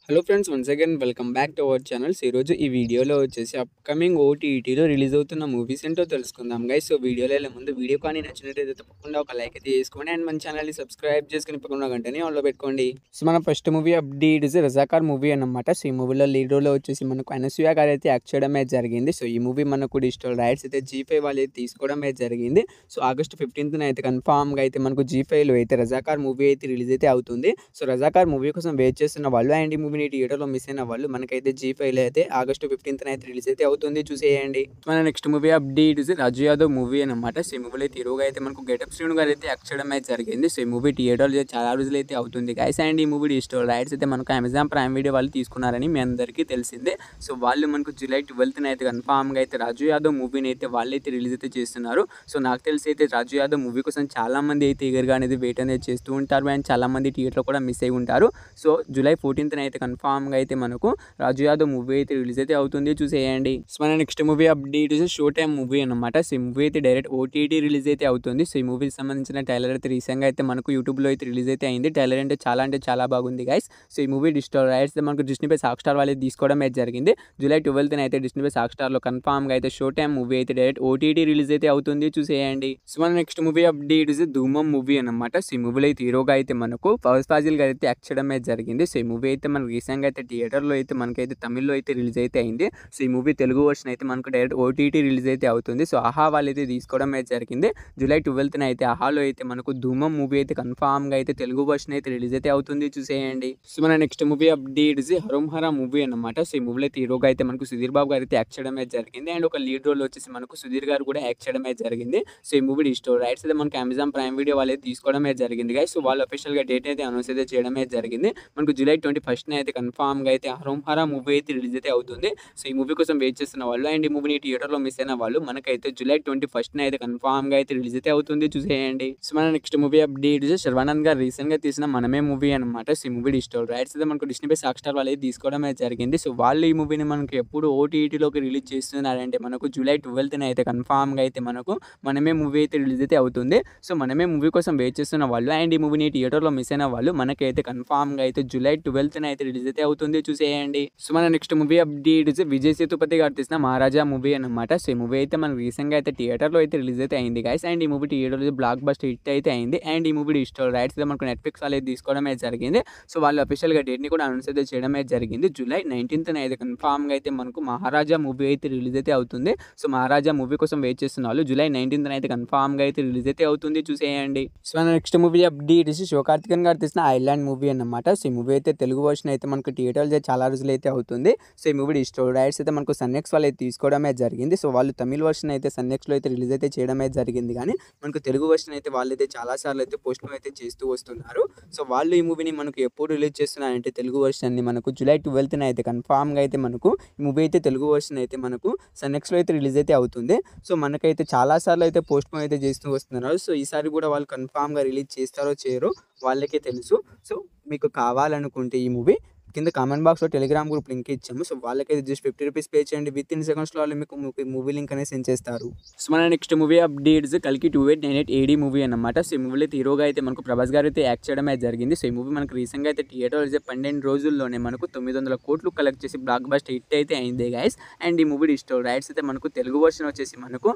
Hello friends, once again welcome back to our channels. ఈరోజు ఈ వీడియోలో వచ్చేసి అప్కమింగ్ ఓటీటీలో రిలీజ్ అవుతున్న మూవీస్ ఏంటో తెలుసుకుందాం గైస్. సో వీడియోలో వెళ్ళే ముందు వీడియో కానీ నచ్చినట్టయితే తప్పకుండా ఒక లైక్ అయితే చేసుకోండి అండ్ మన ఛానల్ని సబ్స్క్రైబ్ చేసుకుని పక్కన గంటని ఆన్లో పెట్టుకోండి. సో మన first movie update is Razakar movie అన్నమాట. సో ఈ మూవీలో లీడ్ రోల్లో వచ్చేసి మనకు అనసూయ గారు అయితే యాక్ట్ చేయడం అయితే జరిగింది. సో ఈ మూవీ మనకు డిజిటల్ రైట్స్ అయితే G5 వాళ్ళు అయితే తీసుకోవడం అయితే జరిగింది. సో ఆగస్ట్ 15th అయితే కన్ఫామ్గా అయితే మనకు G5లో అయితే రజాకార్ మూవీ అయితే రిలీజ్ అయితే అవుతుంది. సో రజాకార్ మూవీ కోసం వెయిట్ చేస్తున్న వాళ్ళు అండ్ ఈ మూవీని థియేటర్లో మిస్ అయిన వాళ్ళు మనకైతే G5లో అయితే ఆగస్ట్ 15th అయితే రిలీజ్ అయితే అవుతుంది, చూసేయండి. మన next movie update is Raju Yadav movie అనమాట. సో ఈ మూవీలో అయితే హీరోగా అయితే మనకు గెటప్ శ్రీను గారు అయితే యాక్ట్ చేయడం అయితే జరిగింది. సో ఈ మూవీ థియేటర్లో చాలా రోజులు అయితే అవుతుంది గైస్. అండ్ ఈ మూవీ డిజిటల్ రైట్స్ అయితే మనకు అమెజాన్ ప్రైమ్ వీడియో వాళ్ళు తీసుకున్నారని మీ అందరికీ తెలిసిందే. సో వాళ్ళు మనకు జూలై 12th అయితే కన్ఫామ్గా అయితే రాజు యాదవ్ మూవీని అయితే వాళ్ళైతే రిలీజ్ అయితే చేస్తున్నారు. సో నాకు తెలిసి అయితే రాజు యాదవ్ మూవీ కోసం చాలా మంది అయితే ఈగర్గా అనేది వెయిట్ అనేది చేస్తూ ఉంటారు అండ్ చాలా మంది థియేటర్లో కూడా మిస్ అయి ఉంటారు. సో జూలై 14th అయితే కన్ఫామ్గా అయితే మనకు రాజు యాదవ్ మూవీ అయితే రిలీజ్ అయితే అవుతుంది, చూసేయండి. సో మన next movie update show time movie అనమాట. సో ఈ మూవీ అయితే డైరెక్ట్ ఓటీటీ రిలీజ్ అయితే అవుతుంది. సో ఈ మూవీకి సంబంధించిన ట్రైలర్ అయితే రీసెంట్గా అయితే మనకు యూట్యూబ్లో అయితే రిలీజ్ అయితే అయింది. ట్రైలర్ అంటే చాలా బాగుంది గైస్. సో ఈ మూవీ డిజిటల్ రైట్స్ మనకు డిస్నీ+ హాట్‌స్టార్ వాళ్ళు తీసుకోవడం అయితే జరిగింది. జూలై 12th అయితే డిస్నీ+ హాట్‌స్టార్లో కన్ఫామ్గా అయితే షో టైమ్ మూవీ అయితే డైరెక్ట్ ఓటీటీ రిలీజ్ అయితే అవుతుంది, చూసేయండి. సో మన నెక్స్ట్ మూవీ అప్డేట్ ధూమం మూవీ అనమాట. సో ఈ మూవీలో అయితే హీరోగా అయితే మనకు ఫహద్ ఫాజిల్ గారు అయితే యాక్ట్ చేయడం అయితే జరిగింది. సో ఈ మూవీ అయితే మనకు రీసెంట్గా అయితే థియేటర్లో అయితే మనకైతే తమిళ్లో అయితే రిలీజ్ అయితే అయింది. సో ఈ మూవీ తెలుగు వర్షన్ అయితే మనకు డైరెక్ట్ ఓటీటీ రిలీజ్ అయితే అవుతుంది. సో ఆహా వాళ్ళు అయితే తీసుకోవడం అయితే జరిగింది. జూలై 12th అయితే ఆహాలో అయితే మనకు ధూమం మూవీ అయితే కన్ఫామ్గా అయితే తెలుగు వర్షన్ అయితే రిలీజ్ అయితే అవుతుంది, చూసేయండి. సో మన నెక్స్ట్ మూవీ అప్డేట్ హరం హర మూవీ అనమాట. సో ఈ మూవీలో అయితే హీరోగా అయితే మనకు సుధీర్ బాబు గారు అయితే యాక్ట్ చేయడం అయితే జరిగింది అండ్ ఒక లీడ్ రోల్ వచ్చేసి మనకు సుధీర్ గారు కూడా యాక్ట్ చేయడం అయితే జరిగింది. సో ఈ మూవీ డిజిటల్ రైట్స్ అయితే మనకు అమెజాన్ ప్రైమ్ వీడియో వాళ్ళు అయితే తీసుకోవడం అయితే జరిగింది గైస్. సో వాళ్ళు అఫీషియల్గా డేట్ అయితే అనౌన్స్ అయితే చేయడం అయితే జరిగింది. మనకు జూలై 21st అయితే కన్ఫామ్గా అయితే హరం హర మూవీ అయితే రిలీజ్ అయితే అవుతుంది. సో ఈ మూవీ కోసం వెయిట్ చేస్తున్న వాళ్ళు అండ్ ఈ మూవీని థియేటర్లో మిస్ అయిన వాళ్ళు మనకైతే జూలై 21st అయితే కన్ఫామ్గా అయితే రిలీజ్ అయితే అవుతుంది, చూసేయండి. సో మన నెక్స్ట్ మూవీ అప్డేట్ శర్వానంద్ గారు రీసెంట్గా తీసిన మనమే మూవీ అనమాట. సో ఈ మూవీ డిజిటల్ రైట్స్ అయితే మనకు డిస్నీ+ హాట్‌స్టార్ వాళ్ళు అయితే తీసుకోవడం అయితే జరిగింది. సో వాళ్ళు ఈ మూవీని మనకు ఎప్పుడు ఓటీటీలోకి రిలీజ్ చేస్తున్నారంటే మనకు జూలై 12th అయితే కన్ఫామ్గా అయితే మనకు మనమే మూవీ అయితే రిలీజ్ అయితే అవుతుంది. సో మనమే మూవీ కోసం వెయిట్ చేస్తున్న వాళ్ళు అండ్ ఈ మూవీని థియేటర్లో మిస్ అయిన వాళ్ళు మనకైతే కన్ఫామ్గా అయితే జూలై 12th అయితే రిలీజ్ అయితే అవుతుంది, చూసేయండి. సో మన next movie update Vijay Sethupathi గారు తీసిన మహారాజా మూవీ అనమాట. సో ఈ మూవీ అయితే మనకు రీసెంట్గా అయితే థియేటర్లో అయితే రిలీజ్ అయితే అయింది గైస్. అండ్ ఈ మూవీ థియేటర్లో బ్లాక్ బస్టర్ హిట్ అయితే అయింది అండ్ ఈ మూవీ డిజిటల్ రైట్స్ అయితే మనకు నెట్ఫ్లిక్స్ వాళ్ళు అయితే తీసుకోవడం అయితే జరిగింది. సో వాళ్ళు అఫీషియల్గా డేట్ని కూడా అనౌన్స్ అయితే చేయడం అయితే జరిగింది. జూలై 19th అయితే కన్ఫామ్గా అయితే మనకు మహారాజా మూవీ అయితే రిలీజ్ అయితే అవుతుంది. సో మహారాజా మూవీ కోసం వెయిట్ చేస్తున్న వాళ్ళు జూలై 19th అయితే కన్ఫామ్గా అయితే రిలీజ్ అయితే అవుతుంది, చూసేయండి. సో మన నెక్స్ట్ మూవీ అప్డేట్ శివకార్తికేయన్ గారు తీసిన ఐలాండ్ మూవీ అనమాట. సో ఈ మూవీ అయితే తెలుగు వర్షన్ అయితే మనకు థియేటర్లో చాలా రోజులు అయితే అవుతుంది. సో ఈ మూవీ డిజిటల్ రైట్స్ అయితే మనకు సన్నెక్స్ వాళ్ళు అయితే తీసుకోవడమే జరిగింది. సో వాళ్ళు తమిళ వర్షన్ అయితే సన్నెక్స్లో అయితే రిలీజ్ అయితే చేయడమే జరిగింది, కానీ మనకు తెలుగు వర్షన్ అయితే వాళ్ళైతే చాలాసార్లు అయితే పోస్ట్పోన్ అయితే చేస్తూ వస్తున్నారు. సో వాళ్ళు ఈ మూవీని మనకు ఎప్పుడు రిలీజ్ చేస్తున్నారంటే తెలుగు వర్షన్ని మనకు జూలై 12th అయితే కన్ఫామ్గా అయితే మనకు ఈ మూవీ అయితే తెలుగు వర్షన్ అయితే మనకు సన్నెక్స్లో అయితే రిలీజ్ అయితే అవుతుంది. సో మనకైతే చాలాసార్లు అయితే పోస్ట్పోన్ అయితే చేస్తూ వస్తున్నారు. సో ఈసారి కూడా వాళ్ళు కన్ఫామ్గా రిలీజ్ చేస్తారో చేయరో వాళ్ళకే తెలుసు. సో మీకు కావాలనుకుంటే ఈ మూవీ కింద కామెంట్ బాక్స్లో టెలిగ్రామ్ గ్రూప్ లింక్ ఇచ్చాము. సో వాళ్ళకైతే జస్ట్ 50 రూపీస్ పే చేయండి. విత్ ఇన్ సెకండ్స్లో వాళ్ళు మీకు మూవీ లింక్ అనేది సెండ్ చేస్తారు. సో మన నెక్స్ట్ మూవీ అప్డేట్స్ కల్కి 2898 AD మూవీ అనమాట. సో ఈ మూవీలో హీరోగా అయితే మనకు ప్రభాస్ గారు అయితే యాక్ట్ చేయడం అయితే జరిగింది. సో ఈ మూవీ మనకు రీసెంట్గా అయితే థియేటర్లో 12 రోజుల్లోనే మనకు 900 కోట్లు కలెక్ట్ చేసి బ్లాక్ బస్టర్ హిట్ అయితే అయింది గైస్. అండ్ ఈ మూవీ డిజిటల్ రైట్స్ అయితే మనకు తెలుగు వర్షన్ వచ్చేసి మనకు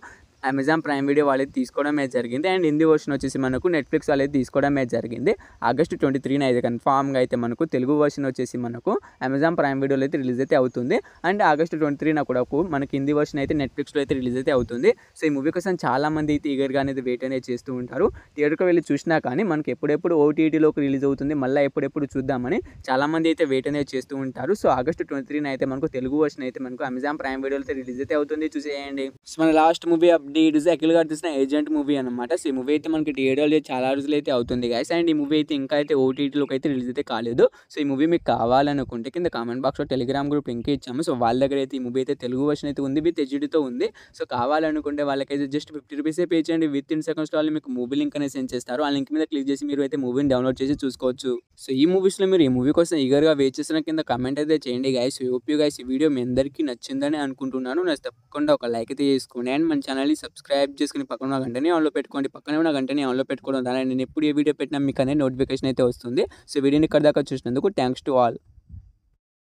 అమెజాన్ ప్రైమ్ వీడియో వాళ్ళైతే తీసుకోవడం అయితే జరిగింది అండ్ హిందీ వర్షన్ వచ్చేసి మనకు నెట్ఫ్లిక్స్ వాళ్ళైతే తీసుకోవడం అయితే జరిగింది. ఆగస్ట్ 23 అయితే కన్ఫామ్గా అయితే మనకు తెలుగు వర్షన్ వచ్చేసి మనకు అమెజాన్ ప్రైమ్ వీడియోలో అయితే రిలీజ్ అయితే అవుతుంది అండ్ ఆగస్ట్ 23 కూడా మనకి హిందీ వర్షన్ అయితే నెట్ఫ్లిక్స్లో అయితే రిలీజ్ అయితే అవుతుంది. సో ఈ మూవీ కోసం చాలా మంది అయితే ఈగర్గా అనేది వెయిట్ అనేది చేస్తూ ఉంటారు. థియేటర్కి వెళ్ళి చూసినా కానీ మనకి ఎప్పుడెప్పుడు ఓటీటీలోకి రిలీజ్ అవుతుంది, మళ్ళీ ఎప్పుడెప్పుడు చూద్దామని చాలా మంది అయితే వెయిట్ అనేది చేస్తూ ఉంటారు. సో ఆగస్ట్ 23 అయితే మనకు తెలుగు వర్షన్ అయితే మనకు అమెజాన్ ప్రైమ్ వీడియోలో అయితే రిలీజ్ అయితే అవుతుంది, చూసేయండి. సో మన లాస్ట్ మూవీ అప్డేట్ అఖిల్ గారు తీసిన ఏజెంట్ మూవీ అనమాట. సో ఈ మూవీ అయితే మనకి థియేటర్లో చాలా రోజులు అయితే అవుతుంది గైస్. అండ్ ఈ మూవీ అయితే ఇంకా అయితే ఓటీటీలోకి అయితే రిలీజ్ అయితే కాలేదు. సో ఈ మూవీ మీకు కావాలనుకుంటే కింద కామెంట్ బాక్స్లో టెలిగ్రామ్ గ్రూప్ లింక్ ఇచ్చాము. సో వాళ్ళ దగ్గర అయితే ఈ మూవీ అయితే తెలుగు వర్షన్ అయితే ఉంది, విత్ హెచ్డీతో ఉంది. సో కావాలనుకుంటే వాళ్ళకైతే జస్ట్ 50 రూపీసే పే చేయండి. విత్ ఇన్ సెకండ్స్లో వాళ్ళు మీకు మూవీ లింక్ అనేది సెండ్ చేస్తారు. ఆ లింక్ మీద క్లిక్ చేసి మీరు అయితే మూవీని డౌన్లోడ్ చేసి చూసుకోవచ్చు. సో ఈ మూవీస్లో మీరు ఈ మూవీ కోసం ఈగర్గా వెయిట్ చేసిన కింద కామెంట్ అయితే చేయండి గైస్. హోప్ యూ గైస్ ఈ వీడియో మీ అందరికీ నచ్చిందని అనుకుంటున్నాను. నాకు తప్పకుండా ఒక లైక్ అయితే చేసుకోండి అండ్ మన ఛానల్ని సబ్స్క్రైబ్ చేసుకుని పక్కన ఉన్న గంటని ఆన్లో పెట్టుకోండి. పక్కనే ఉన్న గంటని ఆన్లో పెట్టుకోవడం ద్వారా నేను ఎప్పుడు ఏ వీడియో పెట్టినా మీకు అనేది నోటిఫికేషన్ అయితే వస్తుంది. సో వీడియోని ఇక్కడ దాకా చూసినందుకు థ్యాంక్స్ టు ఆల్.